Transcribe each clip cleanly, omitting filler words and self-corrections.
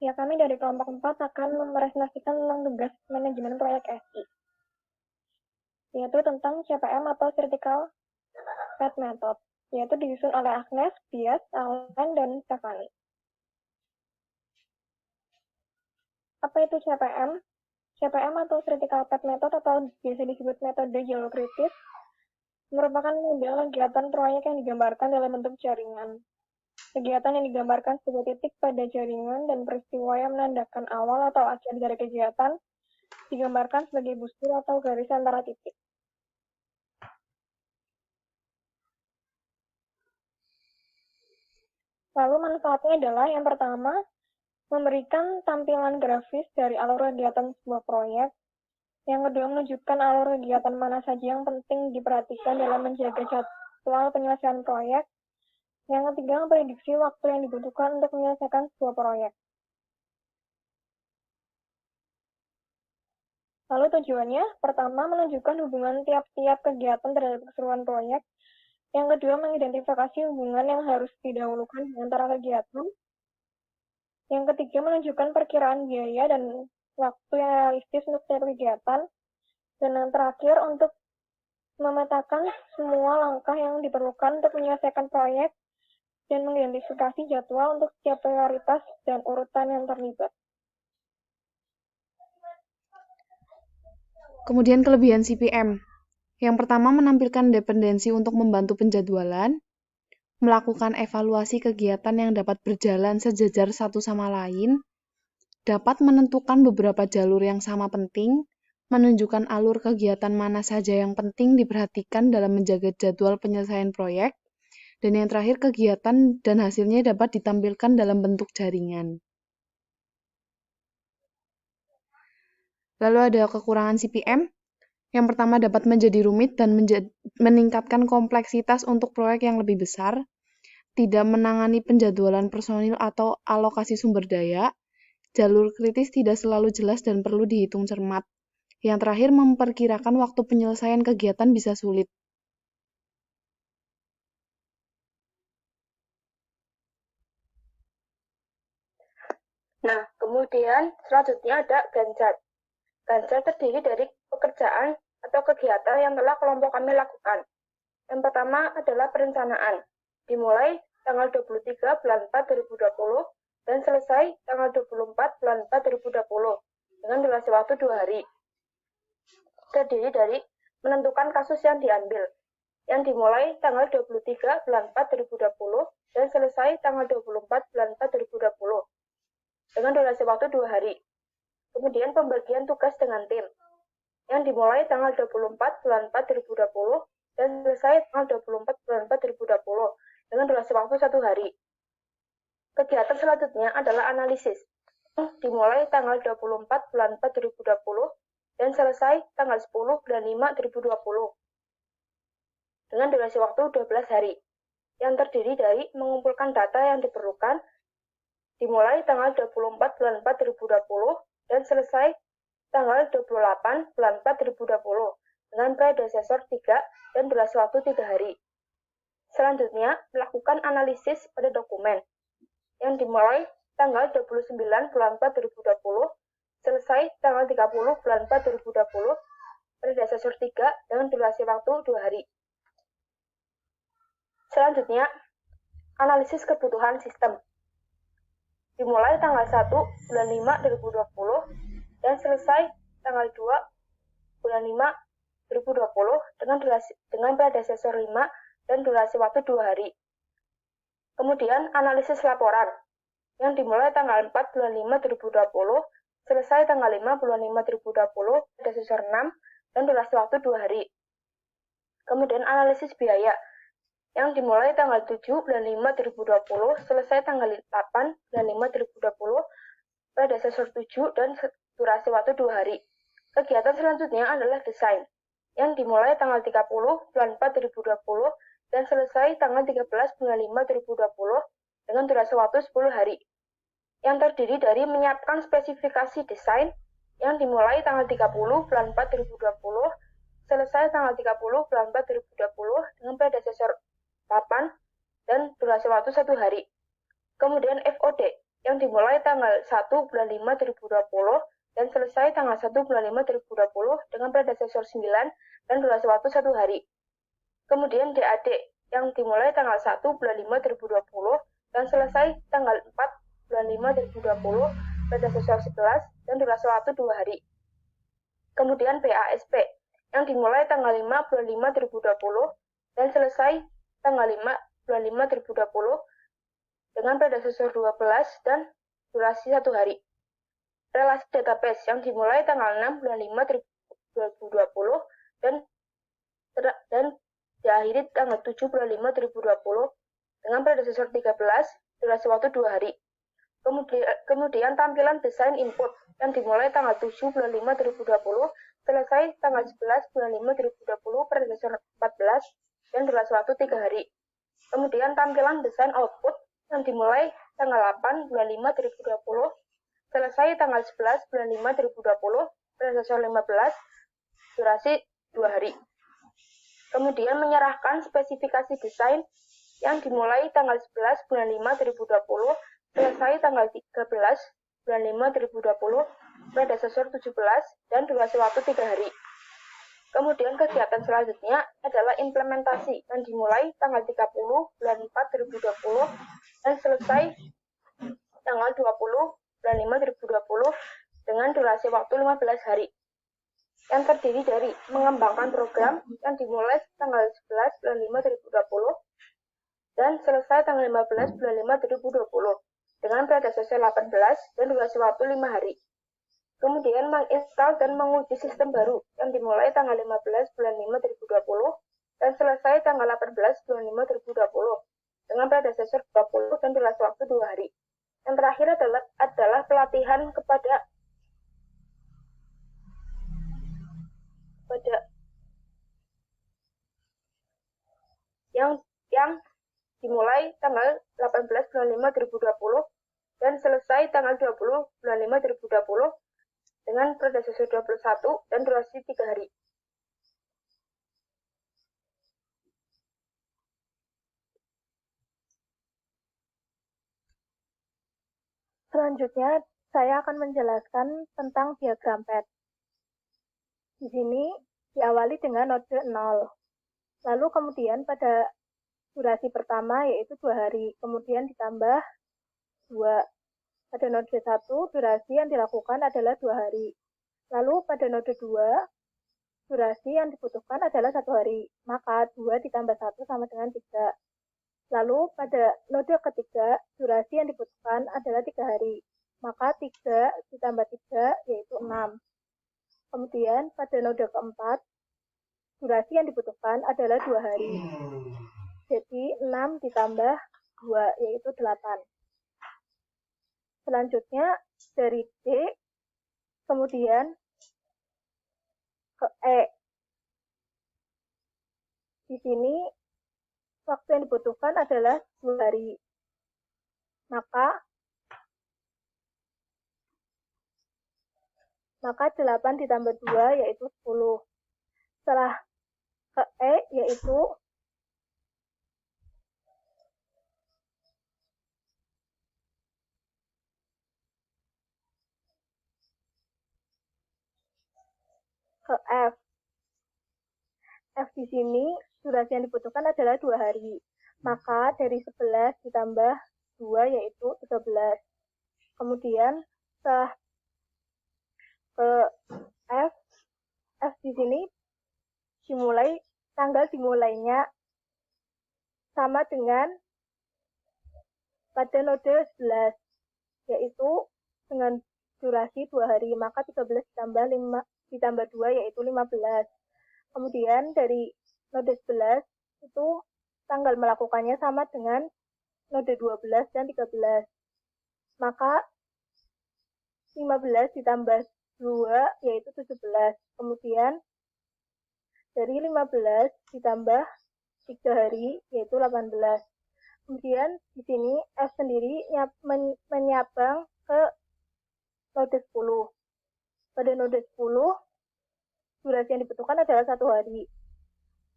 Ya, kami dari kelompok 4 akan mepresentasikan tentang tugas manajemen proyek SI, yaitu tentang CPM atau Critical Path Method, yaitu disusun oleh Agnes, Bias, Alan, dan Stephanie. Apa itu CPM? CPM atau Critical Path Method atau biasa disebut metode jalur kritis merupakan model kegiatan proyek yang digambarkan dalam bentuk jaringan. Kegiatan yang digambarkan sebagai titik pada jaringan dan peristiwa yang menandakan awal atau akhir dari kegiatan digambarkan sebagai busur atau garis antara titik. Lalu manfaatnya adalah yang pertama, memberikan tampilan grafis dari alur kegiatan sebuah proyek. Yang kedua, menunjukkan alur kegiatan mana saja yang penting diperhatikan dalam menjaga jadwal penyelesaian proyek. Yang ketiga, memprediksi waktu yang dibutuhkan untuk menyelesaikan sebuah proyek. Lalu tujuannya, pertama, menunjukkan hubungan tiap-tiap kegiatan terhadap keseluruhan proyek. Yang kedua, mengidentifikasi hubungan yang harus didahulukan di antara kegiatan. Yang ketiga, menunjukkan perkiraan biaya dan waktu yang realistis untuk setiap kegiatan. Dan yang terakhir, untuk memetakan semua langkah yang diperlukan untuk menyelesaikan proyek dan mengidentifikasi jadwal untuk setiap prioritas dan urutan yang terlibat. Kemudian kelebihan CPM. Yang pertama, menampilkan dependensi untuk membantu penjadwalan, melakukan evaluasi kegiatan yang dapat berjalan sejajar satu sama lain, dapat menentukan beberapa jalur yang sama penting, menunjukkan alur kegiatan mana saja yang penting diperhatikan dalam menjaga jadwal penyelesaian proyek, dan yang terakhir kegiatan dan hasilnya dapat ditampilkan dalam bentuk jaringan. Lalu ada kekurangan CPM. Yang pertama dapat menjadi rumit dan meningkatkan kompleksitas untuk proyek yang lebih besar, tidak menangani penjadwalan personil atau alokasi sumber daya, jalur kritis tidak selalu jelas dan perlu dihitung cermat. Yang terakhir, memperkirakan waktu penyelesaian kegiatan bisa sulit. Nah, kemudian selanjutnya ada Ganjar. Ganjar terdiri dari pekerjaan atau kegiatan yang telah kelompok kami lakukan. Yang pertama adalah perencanaan, dimulai tanggal 23 bulan 4 2020 dan selesai tanggal 24 bulan 4 2020 dengan durasi waktu 2 hari. Terdiri dari menentukan kasus yang diambil, yang dimulai tanggal 23 bulan 4 2020 dan selesai tanggal 24 bulan 4 2020 dengan durasi waktu 2 hari. Kemudian pembagian tugas dengan tim, yang dimulai tanggal 24 bulan 4 2020 dan selesai tanggal 24 bulan 4 2020 dengan durasi waktu 1 hari. Kegiatan selanjutnya adalah analisis, yang dimulai tanggal 24 bulan 4 2020 dan selesai tanggal 10 bulan 5 2020 dengan durasi waktu 12 hari, yang terdiri dari mengumpulkan data yang diperlukan, dimulai tanggal 24 bulan 4 2020 dan selesai tanggal 28 bulan 4 2020 dengan predesesor 3 dan durasi waktu 3 hari. Selanjutnya, melakukan analisis pada dokumen, yang dimulai tanggal 29 bulan 4 2020, selesai tanggal 30 bulan 4 2020, predesesor 3 dengan durasi waktu 2 hari. Selanjutnya, analisis kebutuhan sistem, dimulai tanggal 1 bulan 5 2020 dan selesai tanggal 2 bulan 5 2020 dengan predesesor 5 dan durasi waktu 2 hari. Kemudian analisis laporan, yang dimulai tanggal 4 bulan 5 2020, selesai tanggal 5 bulan 5 2020, predesesor 6 dan durasi waktu 2 hari. Kemudian analisis biaya, yang dimulai tanggal 7 bulan 5 2020, selesai tanggal 8 bulan 5 2020, predesesor 7 dan durasi waktu 2 hari. Kegiatan selanjutnya adalah desain, yang dimulai tanggal 30 bulan 4 2020 dan selesai tanggal 13 bulan 5 2020 dengan durasi waktu 10 hari, yang terdiri dari menyiapkan spesifikasi desain, yang dimulai tanggal 30 bulan 4 2020, selesai tanggal 30 bulan 4 2020 dengan predesesor 8 dan durasi waktu 1 hari. Kemudian FOD, yang dimulai tanggal 1 bulan 5 2020 dan selesai tanggal 1 bulan 5 2020 dengan predesesor 9 dan durasi waktu 1 hari. Kemudian DAD yang dimulai tanggal 1 bulan 5 2020 dan selesai tanggal 4 bulan 5 2020 predesesor 11 dan durasi waktu 2 hari. Kemudian BASP yang dimulai tanggal 5 bulan 5 2020 dan selesai tanggal 5 bulan 5 2020 dengan predesesor 12 dan durasi 1 hari. Relasi database yang dimulai tanggal 6 bulan 5 2020 dan diakhiri tanggal 7 bulan 5 2020 dengan predesesor 13 durasi waktu 2 hari. Kemudian tampilan desain input yang dimulai tanggal 7 bulan 5 2020 selesai tanggal 11 bulan 5 2020 predesesor 14 dan durasi waktu 3 hari. Kemudian tampilan desain output yang dimulai tanggal 8 bulan 5 2020 selesai tanggal 11 bulan 5 2020 predesesor 15 durasi 2 hari. Kemudian menyerahkan spesifikasi desain yang dimulai tanggal 11 bulan 5 2020 selesai tanggal 13 bulan 5 2020 predesesor 17 dan durasi waktu 3 hari. Kemudian kegiatan selanjutnya adalah implementasi yang dimulai tanggal 30 bulan 4 2020 dan selesai tanggal 20 bulan 5 2020 dengan durasi waktu 15 hari. Yang terdiri dari mengembangkan program yang dimulai tanggal 11 bulan 5 2020 dan selesai tanggal 15 bulan 5 2020 dengan predesesor 18 dan durasi waktu 5 hari. Kemudian menginstal dan menguji sistem baru yang dimulai tanggal 15 bulan 5 2020 dan selesai tanggal 18 bulan 5 2020 dengan predesesor 20 dan durasi waktu 2 hari. Yang terakhir adalah pelatihan kepada yang dimulai tanggal 18 bulan 5 2020 dan selesai tanggal 20 bulan 5 2020 dengan predesesor 21 dan durasi 3 hari. Selanjutnya, saya akan menjelaskan tentang diagram PET. Di sini diawali dengan node 0. Lalu kemudian pada durasi pertama yaitu 2 hari, kemudian ditambah 2. Pada node 1, durasi yang dilakukan adalah 2 hari. Lalu pada node 2, durasi yang dibutuhkan adalah 1 hari, maka 2 ditambah 1 sama dengan 3. Lalu pada node ketiga, durasi yang dibutuhkan adalah 3 hari, maka 3 ditambah 3 yaitu 6. Kemudian pada node keempat, durasi yang dibutuhkan adalah 2 hari. Jadi 6 ditambah 2 yaitu 8. Selanjutnya dari D kemudian ke E. Di sini waktu yang dibutuhkan adalah 2 hari. Maka 8 ditambah 2 yaitu 10. Setelah ke E yaitu ke F. F di sini durasi yang dibutuhkan adalah 2 hari. Maka dari 11 ditambah 2 yaitu 13. Kemudian setelah ke F, F di sini tanggal dimulainya sama dengan pada node 11, yaitu dengan durasi 2 hari, maka 13 ditambah 2 yaitu 15. Kemudian dari node 11 itu tanggal melakukannya sama dengan node 12 dan 13. Maka 15 ditambah 2 yaitu 17. Kemudian dari 15 ditambah 3 hari yaitu 18. Kemudian di sini F sendiri menyabang ke node 10. Pada node 10 durasi yang dibutuhkan adalah 1 hari.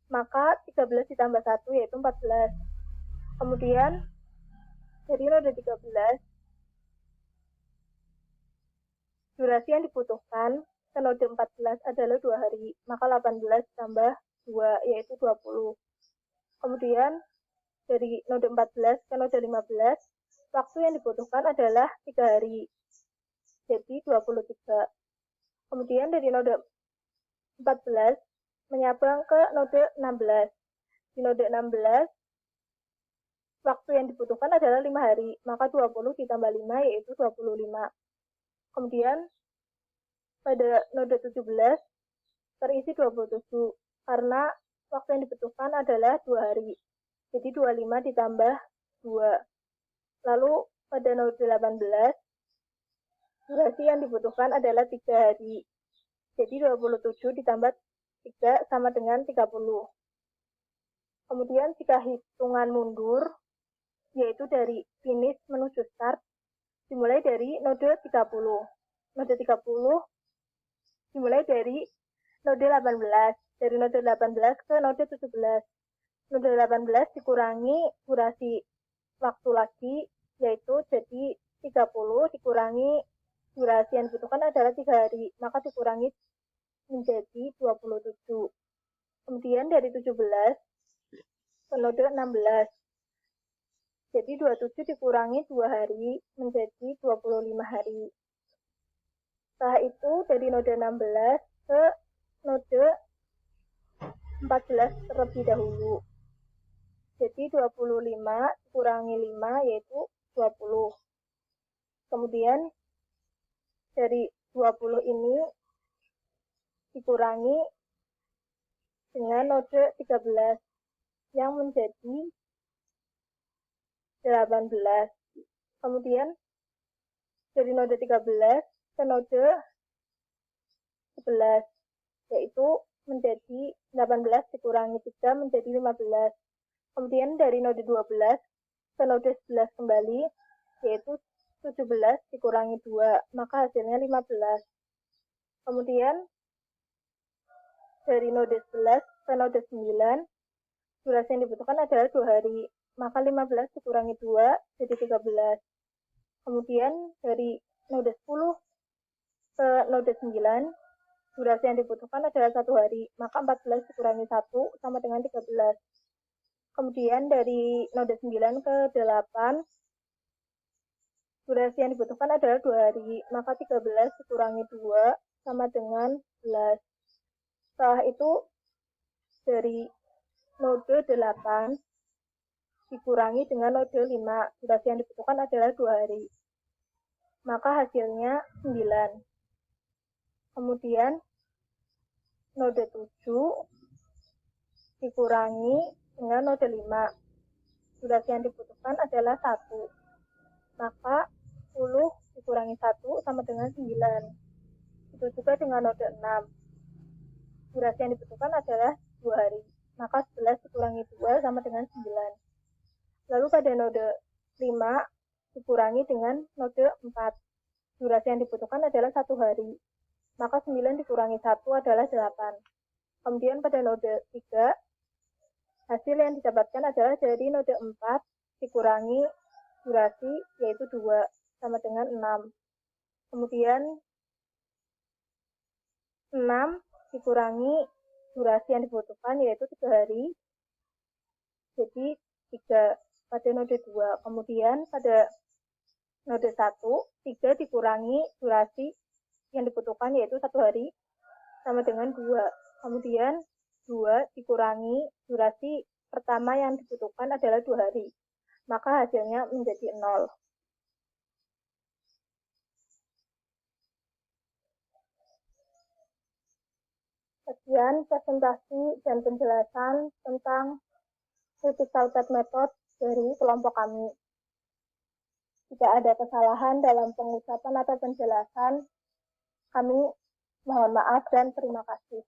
Maka 13 ditambah 1 yaitu 14. Kemudian dari node 13 Durasi yang dibutuhkan ke node 14 adalah 2 hari, maka 18 tambah 2 yaitu 20. Kemudian dari node 14 ke node 15, waktu yang dibutuhkan adalah 3 hari, jadi 23. Kemudian dari node 14 menyabang ke node 16. Di node 16, waktu yang dibutuhkan adalah 5 hari, maka 20 ditambah 5 yaitu 25. Kemudian pada node 17 terisi 27, karena waktu yang dibutuhkan adalah 2 hari, jadi 25 ditambah 2. Lalu pada node 18, durasi yang dibutuhkan adalah 3 hari, jadi 27 ditambah 3 sama dengan 30. Kemudian jika hitungan mundur, yaitu dari finish menuju start, dimulai dari node 30. Node 30 dimulai dari node 18. Dari node 18 ke node 17. Node 18 dikurangi durasi waktu lagi, yaitu jadi 30 dikurangi durasi yang dibutuhkan adalah 3 hari, maka dikurangi menjadi 27. Kemudian dari 17 ke node 16. Jadi 27 dikurangi 2 hari menjadi 25 hari. Setelah itu dari node 16 ke node 14 terlebih dahulu. Jadi 25 dikurangi 5 yaitu 20. Kemudian dari 20 ini dikurangi dengan node 13 yang menjadi 18. Kemudian dari node 13 ke node 11, yaitu menjadi 18 dikurangi 3 menjadi 15. Kemudian dari node 12 ke node 11 kembali, yaitu 17 dikurangi 2, maka hasilnya 15. Kemudian dari node 11 ke node 9, durasi yang dibutuhkan adalah 2 hari, maka 15 dikurangi 2 jadi 13. Kemudian dari node 10 ke node 9, durasi yang dibutuhkan adalah 1 hari, maka 14 dikurangi 1 sama dengan 13. Kemudian dari node 9 ke 8, durasi yang dibutuhkan adalah 2 hari, maka 13 dikurangi 2 sama dengan 11. Setelah itu dari node 8 dikurangi dengan node 5, durasi yang dibutuhkan adalah 2 hari, maka hasilnya 9. Kemudian node 7 dikurangi dengan node 5, durasi yang dibutuhkan adalah 1, maka 10 dikurangi 1 sama dengan 9. Itu juga dengan node 6, durasi yang dibutuhkan adalah 2 hari, maka 11 dikurangi 2 sama dengan 9. Lalu pada node 5 dikurangi dengan node 4, durasi yang dibutuhkan adalah 1 hari, maka 9 dikurangi 1 adalah 8. Kemudian pada node 3, hasil yang didapatkan adalah dari node 4 dikurangi durasi, yaitu 2, sama dengan 6. Kemudian 6 dikurangi durasi yang dibutuhkan, yaitu 3 hari, jadi 3 pada node 2. Kemudian pada node 1, 3 dikurangi durasi yang dibutuhkan, yaitu 1 hari, sama dengan 2. Kemudian 2 dikurangi durasi pertama yang dibutuhkan adalah 2 hari, maka hasilnya menjadi 0. Sekian presentasi dan penjelasan tentang critical path method dari kelompok kami. Jika ada kesalahan dalam pengucapan atau penjelasan, kami mohon maaf dan terima kasih.